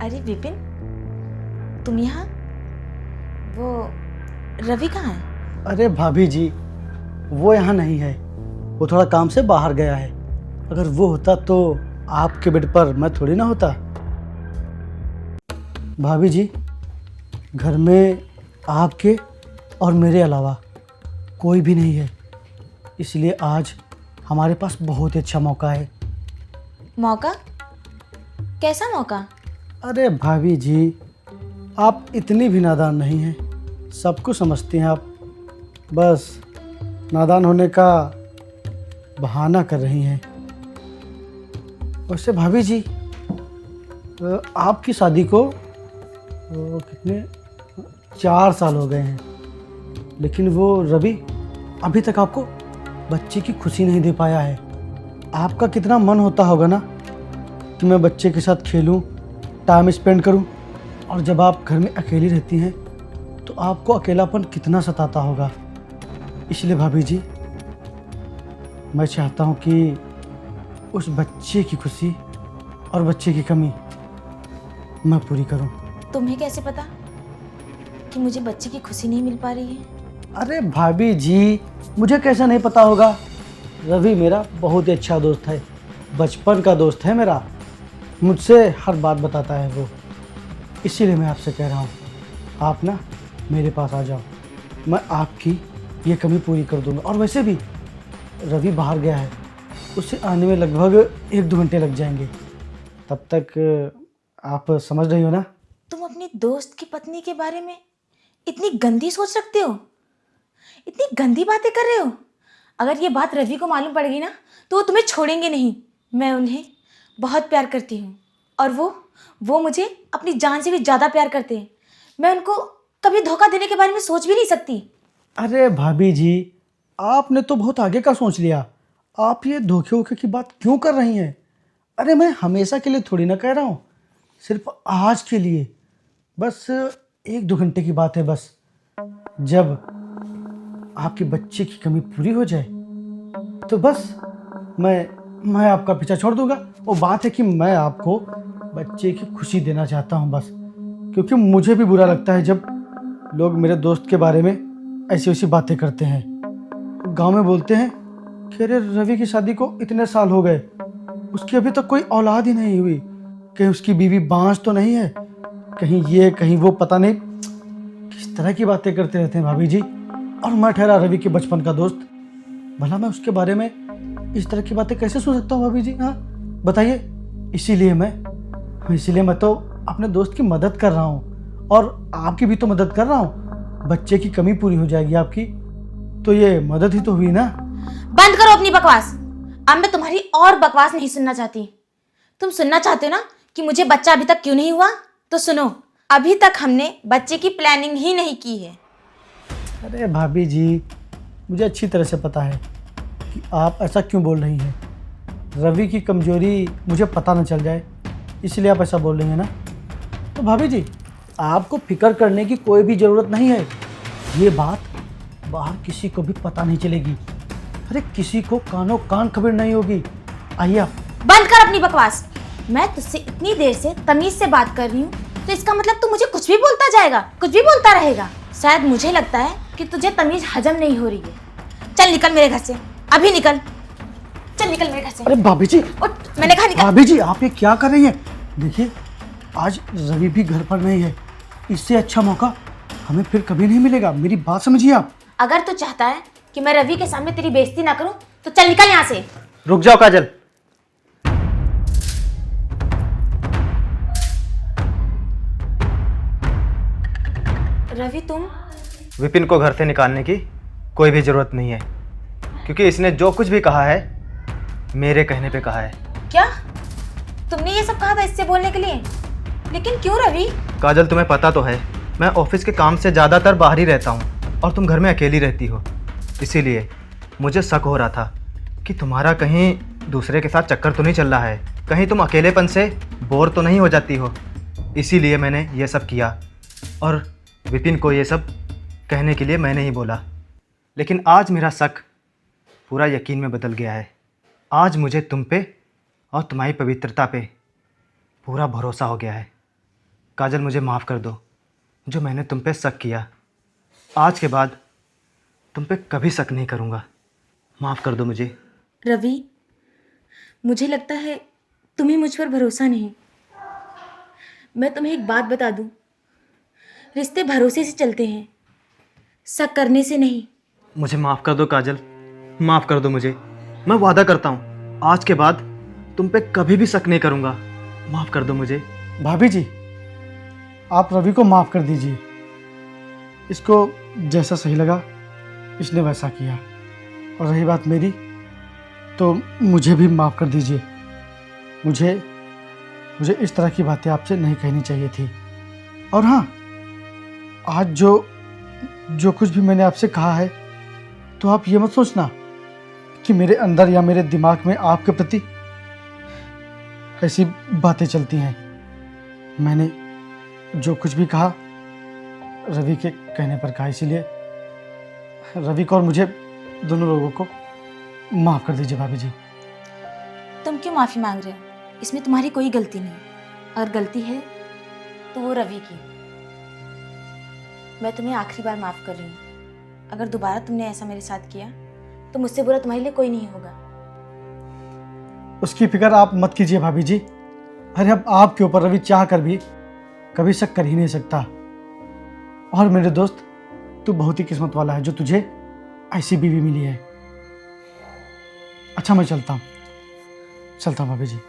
अरे विपिन, तुम यहाँ? वो रवि कहाँ है? अरे भाभी जी, वो यहाँ नहीं है। वो थोड़ा काम से बाहर गया है। अगर वो होता तो आपके बेड पर मैं थोड़ी ना होता। भाभी जी, घर में आपके और मेरे अलावा कोई भी नहीं है, इसलिए आज हमारे पास बहुत ही अच्छा मौका है। मौका? कैसा मौका? अरे भाभी जी, आप इतनी भी नादान नहीं हैं। सब कुछ समझती हैं आप, बस नादान होने का बहाना कर रही हैं। वैसे भाभी जी, आपकी शादी को कितने 4 साल हो गए हैं, लेकिन वो रवि अभी तक आपको बच्चे की खुशी नहीं दे पाया है। आपका कितना मन होता होगा ना कि मैं बच्चे के साथ खेलूं, टाइम स्पेंड करूं, और जब आप घर में अकेली रहती हैं तो आपको अकेलापन कितना सताता होगा। इसलिए भाभी जी, मैं चाहता हूं कि उस बच्चे की खुशी और बच्चे की कमी मैं पूरी करूं। तुम्हें कैसे पता कि मुझे बच्चे की खुशी नहीं मिल पा रही है? अरे भाभी जी, मुझे कैसे नहीं पता होगा। रवि मेरा बहुत ही अच्छा दोस्त है, बचपन का दोस्त है मेरा। मुझसे हर बात बताता है वो। इसीलिए मैं आपसे कह रहा हूँ, आप ना मेरे पास आ जाओ, मैं आपकी ये कमी पूरी कर दूँगा। और वैसे भी रवि बाहर गया है, उसे आने में लगभग 1-2 घंटे लग जाएंगे। तब तक आप समझ रही हो ना। तुम अपनी दोस्त की पत्नी के बारे में इतनी गंदी सोच रखते हो, इतनी गंदी बातें कर रहे हो। अगर ये बात रवि को मालूम पड़ गई ना तो वो तुम्हें छोड़ेंगे नहीं। मैं उन्हें बहुत प्यार करती हूँ और वो मुझे अपनी जान से भी ज़्यादा प्यार करते हैं। मैं उनको कभी धोखा देने के बारे में सोच भी नहीं सकती। अरे भाभी जी, आपने तो बहुत आगे का सोच लिया। आप ये धोखे वोखे की बात क्यों कर रही हैं? अरे मैं हमेशा के लिए थोड़ी ना कह रहा हूँ, सिर्फ आज के लिए। बस 1-2 घंटे की बात है। बस जब आपके बच्चे की कमी पूरी हो जाए तो बस मैं आपका पीछा छोड़ दूंगा। वो बात है कि मैं आपको बच्चे की खुशी देना चाहता हूँ बस, क्योंकि मुझे भी बुरा लगता है जब लोग मेरे दोस्त के बारे में ऐसी वैसी बातें करते हैं। गांव में बोलते हैं कि अरे रवि की शादी को इतने साल हो गए, उसकी अभी तक कोई औलाद ही नहीं हुई। कहीं उसकी बीवी बांझ तो नहीं है, कहीं ये कहीं वो, पता नहीं किस तरह की बातें करते रहते हैं भाभी जी। और मैं ठहरा रवि के बचपन का दोस्त, भला मैं उसके बारे में इस तरह की बातें कैसे सुन सकता हूँ भाभी जी? हाँ बताइए। इसीलिए मैं तो अपने दोस्त की मदद कर रहा हूँ, और आपकी भी तो मदद कर रहा हूँ। बच्चे की कमी पूरी हो जाएगी आपकी, तो ये मदद ही तो हुई ना। बंद करो अपनी बकवास। अब मैं तुम्हारी और बकवास नहीं सुनना चाहती। तुम सुनना चाहते हो ना कि मुझे बच्चा अभी तक क्यों नहीं हुआ? तो सुनो, अभी तक हमने बच्चे की प्लानिंग ही नहीं की है। अरे भाभी जी, मुझे अच्छी तरह से पता है कि आप ऐसा क्यों बोल रही हैं। रवि की कमजोरी मुझे पता न चल जाए, इसलिए आप ऐसा बोल रही हैं ना। तो भाभी जी, आपको फिक्र करने की कोई भी ज़रूरत नहीं है। ये बात बाहर किसी को भी पता नहीं चलेगी। अरे किसी को कानों कान खबर नहीं होगी। आइए आप। बंद कर अपनी बकवास। मैं तुझसे इतनी देर से तमीज से बात कर रही हूँ, तो इसका मतलब तू मुझे कुछ भी बोलता जाएगा, कुछ भी बोलता रहेगा। शायद मुझे लगता है कि तुझे तमीज हजम नहीं हो रही है। चल निकल मेरे घर से, अभी निकल। चल निकल मेरे घर से। अरे भाभी जी, उठ, मैंने कहा निकल। भाभी जी, आप ये क्या कर रही हैं? देखिए, आज रवि भी घर पर नहीं है। इससे अच्छा मौका हमें फिर कभी नहीं मिलेगा। मेरी बात समझिए आप। अगर तू चाहता है कि मैं रवि के सामने तेरी बेइज्जती ना करूं तो चल निकल यहाँ से। रुक जाओ काजल। रवि, तुम? विपिन को घर से निकालने की कोई भी ज़रूरत नहीं है, क्योंकि इसने जो कुछ भी कहा है मेरे कहने पे कहा है। क्या तुमने ये सब कहा था इससे बोलने के लिए? लेकिन क्यों रवि? काजल, तुम्हें पता तो है मैं ऑफिस के काम से ज़्यादातर बाहर ही रहता हूँ और तुम घर में अकेली रहती हो। इसीलिए मुझे शक हो रहा था कि तुम्हारा कहीं दूसरे के साथ चक्कर तो नहीं चल रहा है, कहीं तुम अकेलेपन से बोर तो नहीं हो जाती हो। इसीलिए मैंने ये सब किया, और विपिन को ये सब कहने के लिए मैंने ही बोला। लेकिन आज मेरा शक पूरा यकीन में बदल गया है। आज मुझे तुम पे और तुम्हारी पवित्रता पे पूरा भरोसा हो गया है। काजल मुझे माफ़ कर दो, जो मैंने तुम पे शक किया। आज के बाद तुम पे कभी शक नहीं करूँगा। माफ़ कर दो मुझे। रवि, मुझे लगता है तुम्हें मुझ पर भरोसा नहीं। मैं तुम्हें एक बात बता दूं, रिश्ते भरोसे से चलते हैं, शक करने से नहीं। मुझे माफ़ कर दो काजल, माफ़ कर दो मुझे। मैं वादा करता हूँ आज के बाद तुम पे कभी भी शक नहीं करूँगा। माफ़ कर दो मुझे। भाभी जी, आप रवि को माफ़ कर दीजिए। इसको जैसा सही लगा इसने वैसा किया। और रही बात मेरी, तो मुझे भी माफ़ कर दीजिए। मुझे इस तरह की बातें आपसे नहीं कहनी चाहिए थी। और हाँ, आज जो कुछ भी मैंने आपसे कहा है, तो आप ये मत सोचना कि मेरे अंदर या मेरे दिमाग में आपके प्रति ऐसी बातें चलती हैं। मैंने जो कुछ भी कहा रवि के कहने पर कहा, इसीलिए रवि को और मुझे दोनों लोगों को माफ़ कर दीजिए भाभी जी। तुम क्यों माफ़ी मांग रहे हो? इसमें तुम्हारी कोई गलती नहीं। अगर गलती है तो वो रवि की। मैं तुम्हें आखिरी बार माफ़ कर रही हूँ। अगर दोबारा तुमने ऐसा मेरे साथ किया तो मुझसे बुरा तुम्हारे लिए कोई नहीं होगा। उसकी फिक्र आप मत कीजिए भाभी जी। अरे अब आपके ऊपर रवि चाह कर भी कभी शक कर ही नहीं सकता। और मेरे दोस्त, तू बहुत ही किस्मत वाला है जो तुझे ऐसी बीवी मिली है। अच्छा, मैं चलता हूँ भाभी जी।